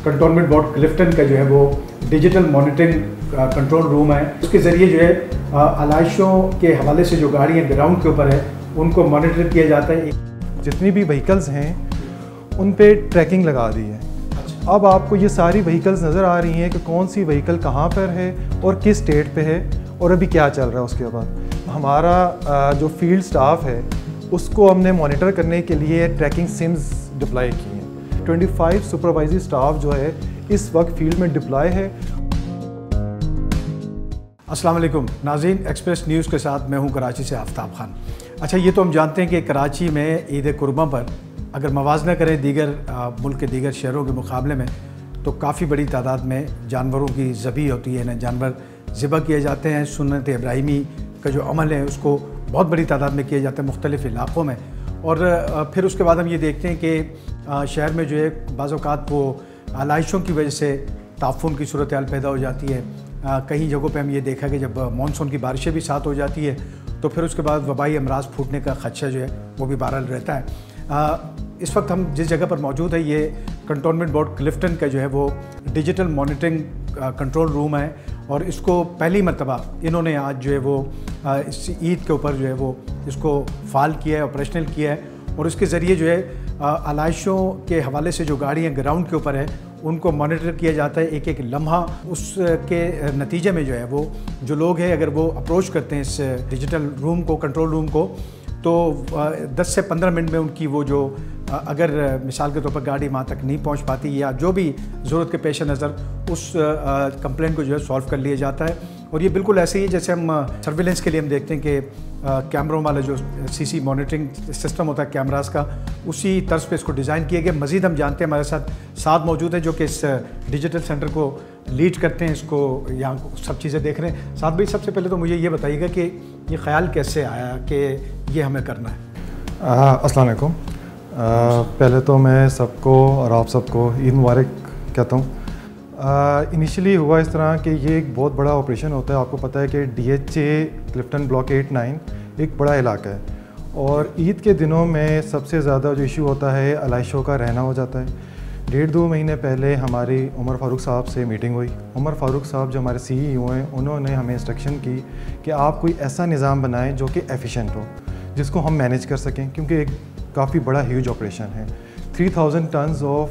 Cantonment board Clifton का जो है वो डिजिटल मॉनिटरिंग कंट्रोल रूम है। उसके ज़रिए जो है आलाइशों के हवाले से जो गाड़ियाँ ग्राउंड के ऊपर है उनको मॉनिटर किया जाता है। जितनी भी व्हीकल्स हैं उन पे ट्रैकिंग लगा दी है। अब आपको ये सारी व्हीकल्स नज़र आ रही हैं कि कौन सी व्हीकल कहाँ पर है और किस स्टेट पे है और अभी क्या चल रहा है। उसके बाद हमारा जो फील्ड स्टाफ है उसको हमने मॉनिटर करने के लिए ट्रैकिंग सिम्स डिप्लॉय की हैं। 25 सुपरवाइजरी स्टाफ जो है इस वक्त फील्ड में डिप्लॉय है। अस्सलाम वालेकुम नाज़रीन, एक्सप्रेस न्यूज़ के साथ मैं हूं कराची से आफ्ताब खान। अच्छा, ये तो हम जानते हैं कि कराची में ईद कुर्बा पर अगर मवाजना करें दीगर मुल्क के दीगर शहरों के मुकाबले में तो काफ़ी बड़ी तादाद में जानवरों की ज़बी होती है ना, जानवर ज़िबा किए जाते हैं। सुन्नत इब्राहिमी का जो अमल है उसको बहुत बड़ी तादाद में किया जाता है मुख्तलिफ़ इलाक़ों में। और फिर उसके बाद हम ये देखते हैं कि शहर में जो है बाज़ औक़ात वो आलाइशों की वजह से ताफ़ुन की सूरत हाल पैदा हो जाती है। कई जगहों पे हम ये देखा कि जब मानसून की बारिशें भी साथ हो जाती है तो फिर उसके बाद वबाई अमराज फूटने का ख़दशा जो है वो भी बहरहाल रहता है। इस वक्त हम जिस जगह पर मौजूद है ये कंटोनमेंट बोर्ड क्लिफ्टन का जो है वो डिजिटल मॉनिटरिंग कंट्रोल रूम है और इसको पहली मरतबा इन्होंने आज जो है वो इस ईद के ऊपर जो है वो इसको फ़ाल किया है, ऑपरेशनल किया है। और इसके ज़रिए जो है आलाइशों के हवाले से जो गाड़ियाँ ग्राउंड के ऊपर है उनको मॉनिटर किया जाता है एक एक लम्हा। उसके नतीजे में जो है वो जो लोग हैं अगर वो अप्रोच करते हैं इस डिजिटल रूम को, कंट्रोल रूम को, तो 10 से 15 मिनट में उनकी वो जो अगर मिसाल के तौर पर गाड़ी वहाँ तक नहीं पहुँच पाती या जो भी ज़रूरत के पेश नज़र उस कंप्लेंट को जो है सॉल्व कर लिया जाता है। और ये बिल्कुल ऐसे ही जैसे हम सर्विलेंस के लिए हम देखते हैं कि कैमरों वाला जो सीसी मॉनिटरिंग सिस्टम होता है कैमरास का, उसी तर्ज पे इसको डिज़ाइन किया गया। मज़ीद हम जानते हैं, हमारे साथ मौजूद है जो कि इस डिजिटल सेंटर को लीड करते हैं, इसको यहाँ सब चीज़ें देख रहे हैं। साथ भाई, सबसे पहले तो मुझे ये बताइएगा कि ये ख़्याल कैसे आया कि ये हमें करना है। अस्सलाम वालेकुम। पहले तो मैं सबको और आप सबको ईद मुबारक कहता हूँ। इनिशियली हुआ इस तरह कि ये एक बहुत बड़ा ऑपरेशन होता है। आपको पता है कि DHA क्लिफ्टन ब्लॉक 8-9 एक बड़ा इलाका है और ईद के दिनों में सबसे ज़्यादा जो इशू होता है आलाइशों का रहना हो जाता है। 1.5-2 महीने पहले हमारी उमर फ़ारूक साहब से मीटिंग हुई। उमर फ़ारूक साहब जो हमारे CEO हैं उन्होंने हमें इंस्ट्रक्शन की कि आप कोई ऐसा निज़ाम बनाएं जो कि एफिशिएंट हो, जिसको हम मैनेज कर सकें, क्योंकि एक काफ़ी बड़ा ह्यूज ऑपरेशन है। 3000 टन्स ऑफ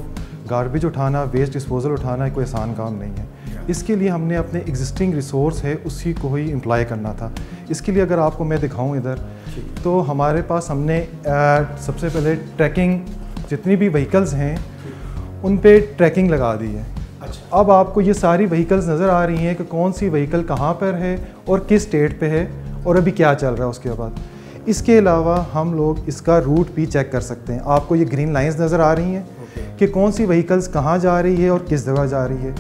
गार्बेज उठाना, वेस्ट डिस्पोजल उठाना कोई आसान काम नहीं है। इसके लिए हमने अपने एग्जिस्टिंग रिसोर्स है उसी को ही एम्प्लॉय करना था। इसके लिए अगर आपको मैं दिखाऊं इधर, तो हमारे पास हमने सबसे पहले ट्रैकिंग, जितनी भी व्हीकल्स हैं उन पे ट्रैकिंग लगा दी है। अब आपको ये सारी व्हीकल्स नज़र आ रही हैं कि कौन सी व्हीकल कहाँ पर है और किस स्टेट पे है और अभी क्या चल रहा है। उसके बाद इसके अलावा हम लोग इसका रूट भी चेक कर सकते हैं। आपको ये ग्रीन लाइंस नज़र आ रही हैं कि कौन सी व्हीकल्स कहाँ जा रही है और किस जगह जा रही है।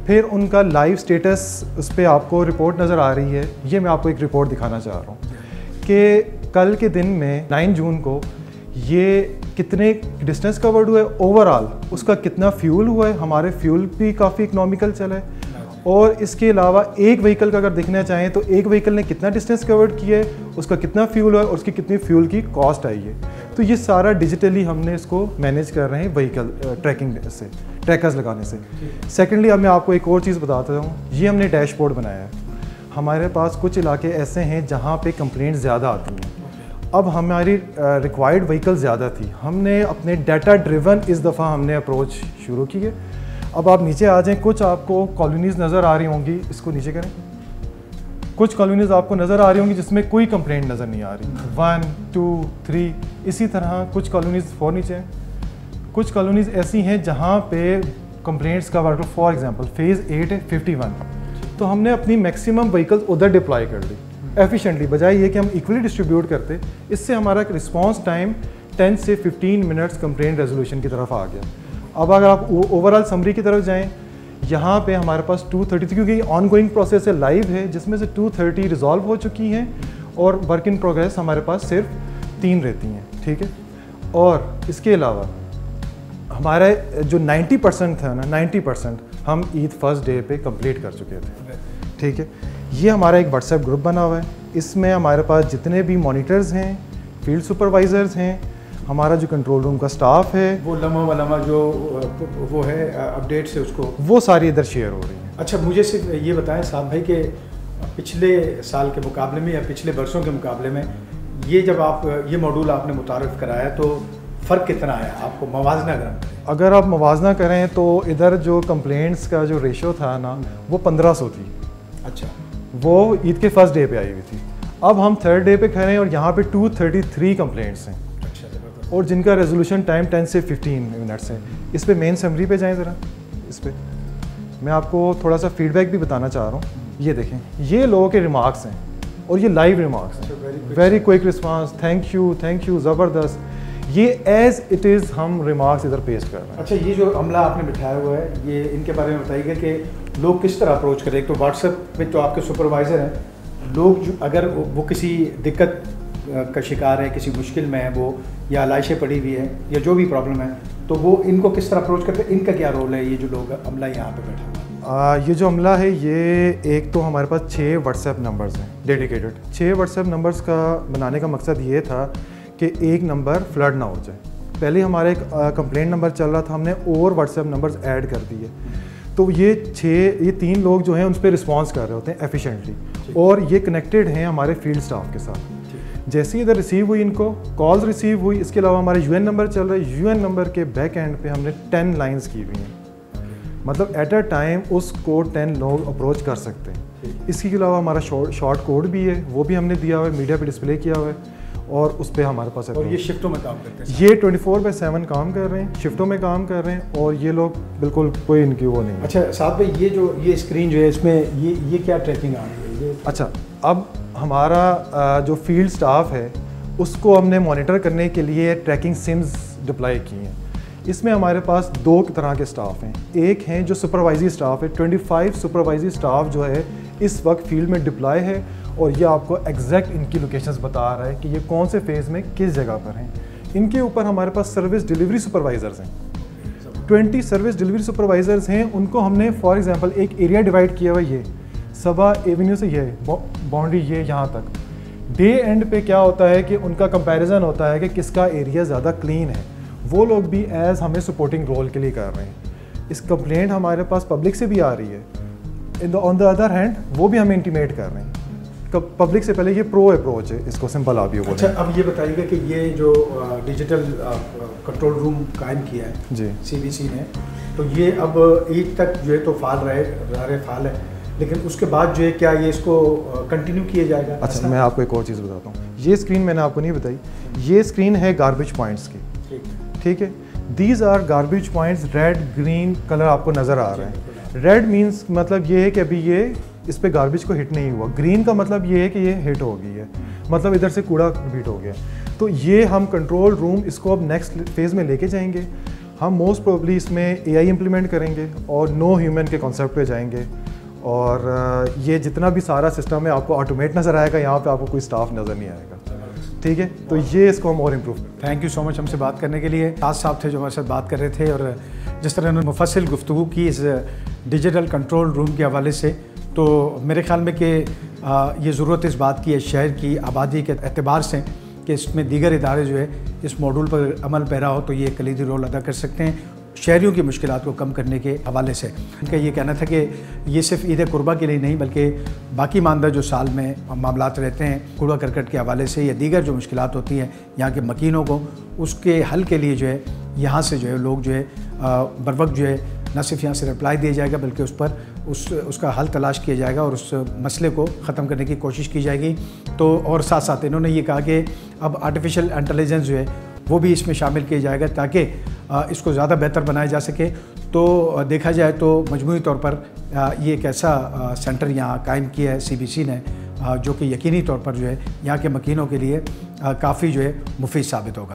फिर उनका लाइव स्टेटस उस पर आपको रिपोर्ट नज़र आ रही है। ये मैं आपको एक रिपोर्ट दिखाना चाह रहा हूँ कि कल के दिन में 9 जून को ये कितने डिस्टेंस कवर्ड हुआ है, ओवरऑल उसका कितना फ्यूल हुआ है। हमारे फ्यूल भी काफ़ी इकोनॉमिकल चला है। और इसके अलावा एक व्हीकल का अगर देखना चाहें तो एक व्हीकल ने कितना डिस्टेंस कवर्ड किया है, उसका कितना फ्यूल हुआ है और उसकी कितनी फ्यूल की कॉस्ट आई है। तो ये सारा डिजिटली हमने इसको मैनेज कर रहे हैं व्हीकल ट्रैकिंग से, ट्रैकर्स लगाने से। सेकेंडली अब मैं आपको एक और चीज़ बताता हूँ। ये हमने डैशबोर्ड बनाया है। हमारे पास कुछ इलाके ऐसे हैं जहाँ पे कंप्लेंट ज़्यादा आती हैं। अब हमारी रिक्वायर्ड व्हीकल ज़्यादा थी। हमने अपने डाटा ड्रिवन इस दफ़ा हमने अप्रोच शुरू की है। अब आप नीचे आ जाएं, कुछ आपको कॉलोनीज़ नज़र आ रही होंगी, इसको नीचे करें। कुछ कॉलोनीज़ आपको नज़र आ रही होंगी जिसमें कोई कंप्लेंट नज़र नहीं आ रही। 1, 2, 3 इसी तरह कुछ कॉलोनीज़ 4 नीचे हैं। कुछ कॉलोनीज़ ऐसी हैं जहाँ पे कंप्लेंट्स का वर्क, फॉर एग्जांपल फेज़ 8 है 51, तो हमने अपनी मैक्सिमम व्हीकल्स उधर डिप्लॉय कर ली एफिशिएंटली, बजाय ये कि हम इक्वली डिस्ट्रीब्यूट करते। इससे हमारा रिस्पॉन्स टाइम 10 से 15 मिनट्स कंप्लेंट रेजोल्यूशन की तरफ आ गया। अब अगर आप ओवरऑल समरी की तरफ जाएं, यहाँ पे हमारे पास 230, क्योंकि ऑन गोइंग प्रोसेस है, लाइव है, जिसमें से 230 रिजॉल्व हो चुकी हैं और वर्क इन प्रोग्रेस हमारे पास सिर्फ 3 रहती हैं। ठीक है। और इसके अलावा हमारा जो 90% था ना, 90% हम ईद फर्स्ट डे पे कंप्लीट कर चुके थे। ठीक है। ये हमारा एक व्हाट्सएप ग्रुप बना हुआ है। इसमें हमारे पास जितने भी मॉनिटर्स हैं, फील्ड सुपरवाइज़र्स हैं, हमारा जो कंट्रोल रूम का स्टाफ है, वो लम्हा वलम्हा जो वो है अपडेट से उसको, वो सारी इधर शेयर हो रही है। अच्छा, मुझे सिर्फ ये बताएं साहब भाई कि पिछले साल के मुकाबले में या पिछले बरसों के मुकाबले में ये जब आप ये मॉड्यूल आपने मुतारफ़ कराया तो फ़र्क कितना आया आपको मवाजना करें? अगर आप मवाजना करें तो इधर जो कंप्लेंट्स का जो रेशो था ना वो 1500 थी। अच्छा, वो ईद के फर्स्ट डे पे आई हुई थी। अब हम थर्ड डे पे खड़े हैं और यहाँ पे 233 कंप्लेंट्स हैं। अच्छा, और जिनका रेजोल्यूशन टाइम 10 से 15 मिनट्स है। इस पे मेन समरी पे जाएं ज़रा। इस पे मैं आपको थोड़ा सा फीडबैक भी बताना चाह रहा हूँ। ये देखें, ये लोगों के रिमार्क्स हैं और ये लाइव रिमार्क्स हैं। Very quick response, thank you, ज़बरदस्त। ये एज इट इज़ हम रिमार्क्स इधर पेश कर रहे हैं। अच्छा, ये जो अमला आपने बिठाया हुआ है, ये इनके बारे में बताइएगा कि लोग किस तरह अप्रोच करें। एक तो व्हाट्सएप पे तो आपके सुपरवाइज़र हैं, लोग जो अगर वो किसी दिक्कत का शिकार है, किसी मुश्किल में है वो, या लाइशें पड़ी हुई है या जो भी प्रॉब्लम है, तो वो इनको किस तरह अप्रोच करते हैं? इनका क्या रोल है? ये जो लोग अमला यहाँ पे बैठा हुआ है, ये जो अमला है, ये एक तो हमारे पास 6 व्हाट्सएप नंबर्स हैं डेडिकेटेड। 6 व्हाट्सएप नंबर्स का बनाने का मकसद ये था कि एक नंबर फ्लड ना हो जाए। पहले हमारे एक कंप्लेंट नंबर चल रहा था, हमने और व्हाट्सएप नंबर्स ऐड कर दिए। तो ये 3 लोग जो हैं उन पर रिस्पॉन्स कर रहे होते हैं एफिशिएंटली, और ये कनेक्टेड हैं हमारे फील्ड स्टाफ के साथ। जैसे ही इधर रिसीव हुई, इनको कॉल्स रिसीव हुई, इसके अलावा हमारे यूएन नंबर चल रहा है। यूएन नंबर के बैक एंड पे हमने 10 लाइंस की हुई हैं, मतलब एट अ टाइम उसको 10 लोग अप्रोच कर सकते हैं। इसके अलावा हमारा शॉर्ट कोड भी है, वो भी हमने दिया हुआ है, मीडिया पे डिस्प्ले किया हुआ है, और उस पर हमारे पास है। और ये शिफ्टों में काम करते हैं? ये 24/7 काम कर रहे हैं, शिफ्टों में काम कर रहे हैं, और ये लोग बिल्कुल कोई इनकी वो नहीं है। अच्छा साहब भाई, ये स्क्रीन जो है इसमें ये क्या ट्रैकिंग आ रही है? अच्छा, अब हमारा जो फील्ड स्टाफ है उसको हमने मॉनिटर करने के लिए ट्रैकिंग सिम्स डिप्लॉय की हैं। इसमें हमारे पास 2 तरह के स्टाफ हैं। एक हैं जो सुपरवाइजरी स्टाफ है, 25 सुपरवाइजरी स्टाफ जो है इस वक्त फील्ड में डिप्लॉय है, और ये आपको एग्जैक्ट इनकी लोकेशंस बता रहा है कि ये कौन से फेज़ में किस जगह पर हैं। इनके ऊपर हमारे पास सर्विस डिलीवरी सुपरवाइज़र्स हैं, 20 सर्विस डिलीवरी सुपरवाइज़र्स हैं। उनको हमने फॉर एग्जांपल एक एरिया डिवाइड किया हुआ, ये सबा एवेन्यू से ये बाउंड्री ये यहाँ तक। डे एंड पे क्या होता है कि उनका कंपैरिजन होता है कि किसका एरिया ज़्यादा क्लीन है। वो लोग भी एज हमें सपोर्टिंग रोल के लिए कर रहे हैं। इस कंप्लेंट हमारे पास पब्लिक से भी आ रही है, ऑन द अदर हैंड वो भी हमें इंटीमेट कर रहे हैं। पब्लिक से पहले ये प्रो अप्रोच है, इसको सिंपल आप ये बोलें। अच्छा, अब ये बताइएगा कि ये जो डिजिटल कंट्रोल रूम कायम किया है जी सीबीसी ने, तो ये अब ईद तक जो है तो फाल फाल है, लेकिन उसके बाद जो है क्या ये इसको कंटिन्यू किया जाएगा? अच्छा, मैं आपको एक और चीज़ बताता हूँ। ये स्क्रीन मैंने आपको नहीं बताई, ये स्क्रीन है गार्बेज पॉइंट्स की, ठीक है। These are garbage points, red green colour आपको नज़र आ रहा है। रेड मीन्स मतलब ये है कि अभी ये इस पे गार्बेज को हिट नहीं हुआ। ग्रीन का मतलब ये है कि ये हिट हो गई है, मतलब इधर से कूड़ा रिपीट हो गया। तो ये हम कंट्रोल रूम इसको अब नेक्स्ट फेज़ में लेके जाएंगे। हम मोस्ट प्रोबेबली इसमें AI इम्प्लीमेंट करेंगे और नो ह्यूमन के कॉन्सेप्ट पे जाएंगे, और ये जितना भी सारा सिस्टम है आपको ऑटोमेट नज़र आएगा। यहाँ पे आपको कोई स्टाफ नज़र नहीं आएगा, ठीक है। तो ये इसको हम और इम्प्रूव करें। थैंक यू सो मच हमसे बात करने के लिए। आज साहब थे जो हमारे साथ बात कर रहे थे, और जिस तरह उन्होंने मुफस्सिल गुफ्तगू की इस डिजिटल कंट्रोल रूम के हवाले से, तो मेरे ख्याल में कि ये ज़रूरत इस बात की है शहर की आबादी के एतबार से कि इसमें दीगर इदारे जो है इस मॉड्यूल पर अमल पैरा हो, तो ये कलीदी रोल अदा कर सकते हैं शहरियों की मुश्किलात को कम करने के हवाले से। इनका ये कहना था कि ये सिर्फ ईद कुर्बा के लिए नहीं, बल्कि बाकी मानदा जो साल में मामलात रहते हैं कूड़ा करकट के हवाले से या दीगर जो मुश्किलात होती हैं यहाँ के मकीनों को, उसके हल के लिए जो है यहाँ से जो है लोग जो है बर वक्त जो है न सिर्फ यहाँ से रिप्लाई दिया जाएगा, बल्कि उस पर उसका हल तलाश किया जाएगा और उस मसले को ख़त्म करने की कोशिश की जाएगी। तो और साथ साथ इन्होंने ये कहा कि अब आर्टिफिशियल इंटेलिजेंस जो है वो भी इसमें शामिल किया जाएगा ताकि इसको ज़्यादा बेहतर बनाया जा सके। तो देखा जाए तो मजमूई तौर पर ये एक ऐसा सेंटर यहाँ कायम किया है सीबीसी ने, जो कि यकीनी तौर पर जो है यहाँ के मकीनों के लिए काफ़ी जो है मुफीद साबित होगा।